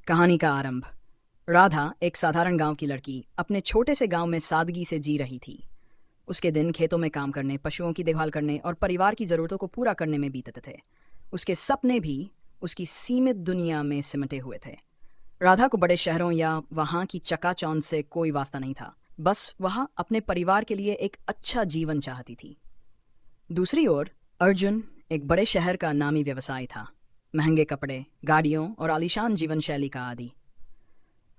कहानी का आरंभ। राधा एक साधारण गांव की लड़की अपने छोटे से गांव में सादगी से जी रही थी। उसके दिन खेतों में काम करने, पशुओं की देखभाल करने और परिवार की ज़रूरतों को पूरा करने में बीतते थे। उसके सपने भी उसकी सीमित दुनिया में सिमटे हुए थे। राधा को बड़े शहरों या वहाँ की चकाचौंध से कोई वास्ता नहीं था। बस वह अपने परिवार के लिए एक अच्छा जीवन चाहती थी। दूसरी ओर अर्जुन एक बड़े शहर का नामी व्यवसायी था। महंगे कपड़े, गाड़ियों और आलीशान जीवन शैली का आदी।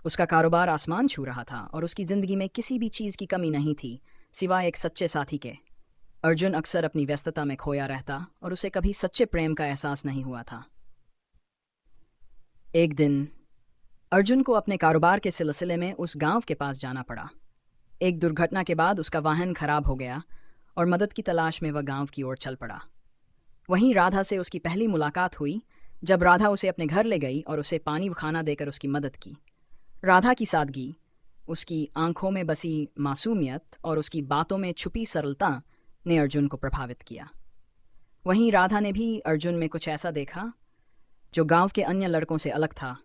उसका कारोबार आसमान छू रहा था और उसकी जिंदगी में किसी भी चीज़ की कमी नहीं थी सिवाय एक सच्चे साथी के। अर्जुन अक्सर अपनी व्यस्तता में खोया रहता और उसे कभी सच्चे प्रेम का एहसास नहीं हुआ था। एक दिन अर्जुन को अपने कारोबार के सिलसिले में उस गांव के पास जाना पड़ा। एक दुर्घटना के बाद उसका वाहन खराब हो गया और मदद की तलाश में वह गांव की ओर चल पड़ा। वहीं राधा से उसकी पहली मुलाकात हुई जब राधा उसे अपने घर ले गई और उसे पानी व खाना देकर उसकी मदद की। राधा की सादगी, उसकी आंखों में बसी मासूमियत और उसकी बातों में छुपी सरलता ने अर्जुन को प्रभावित किया। वहीं राधा ने भी अर्जुन में कुछ ऐसा देखा जो गांव के अन्य लड़कों से अलग था,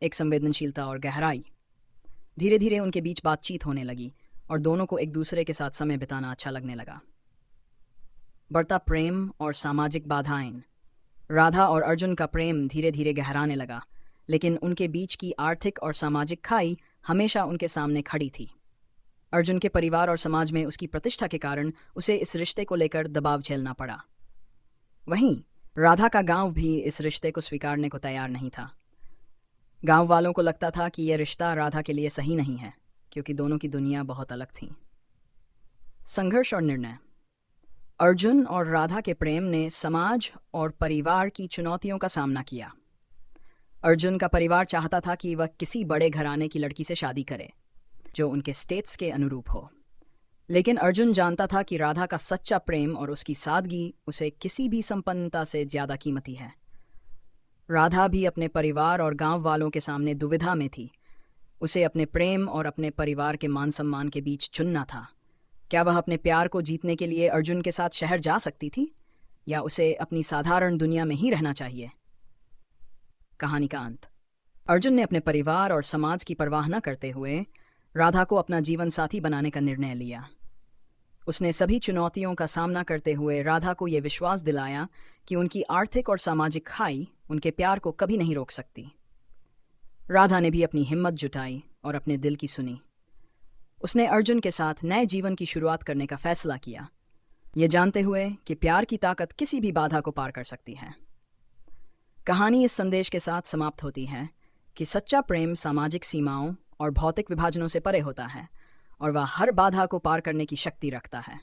एक संवेदनशीलता और गहराई। धीरे धीरे उनके बीच बातचीत होने लगी और दोनों को एक दूसरे के साथ समय बिताना अच्छा लगने लगा। बढ़ता प्रेम और सामाजिक बाधाएं। राधा और अर्जुन का प्रेम धीरे धीरे गहराने लगा, लेकिन उनके बीच की आर्थिक और सामाजिक खाई हमेशा उनके सामने खड़ी थी। अर्जुन के परिवार और समाज में उसकी प्रतिष्ठा के कारण उसे इस रिश्ते को लेकर दबाव झेलना पड़ा। वहीं राधा का गांव भी इस रिश्ते को स्वीकारने को तैयार नहीं था। गांव वालों को लगता था कि यह रिश्ता राधा के लिए सही नहीं है, क्योंकि दोनों की दुनिया बहुत अलग थी। संघर्ष और निर्णय। अर्जुन और राधा के प्रेम ने समाज और परिवार की चुनौतियों का सामना किया। अर्जुन का परिवार चाहता था कि वह किसी बड़े घराने की लड़की से शादी करे जो उनके स्टेट्स के अनुरूप हो, लेकिन अर्जुन जानता था कि राधा का सच्चा प्रेम और उसकी सादगी उसे किसी भी संपन्नता से ज्यादा कीमती है। राधा भी अपने परिवार और गांव वालों के सामने दुविधा में थी। उसे अपने प्रेम और अपने परिवार के मान सम्मान के बीच चुनना था। क्या वह अपने प्यार को जीतने के लिए अर्जुन के साथ शहर जा सकती थी, या उसे अपनी साधारण दुनिया में ही रहना चाहिए? कहानी का अंत। अर्जुन ने अपने परिवार और समाज की परवाह न करते हुए राधा को अपना जीवन साथी बनाने का निर्णय लिया। उसने सभी चुनौतियों का सामना करते हुए राधा को यह विश्वास दिलाया कि उनकी आर्थिक और सामाजिक खाई उनके प्यार को कभी नहीं रोक सकती। राधा ने भी अपनी हिम्मत जुटाई और अपने दिल की सुनी। उसने अर्जुन के साथ नए जीवन की शुरुआत करने का फैसला किया, ये जानते हुए कि प्यार की ताकत किसी भी बाधा को पार कर सकती है। कहानी इस संदेश के साथ समाप्त होती है कि सच्चा प्रेम सामाजिक सीमाओं और भौतिक विभाजनों से परे होता है और वह हर बाधा को पार करने की शक्ति रखता है।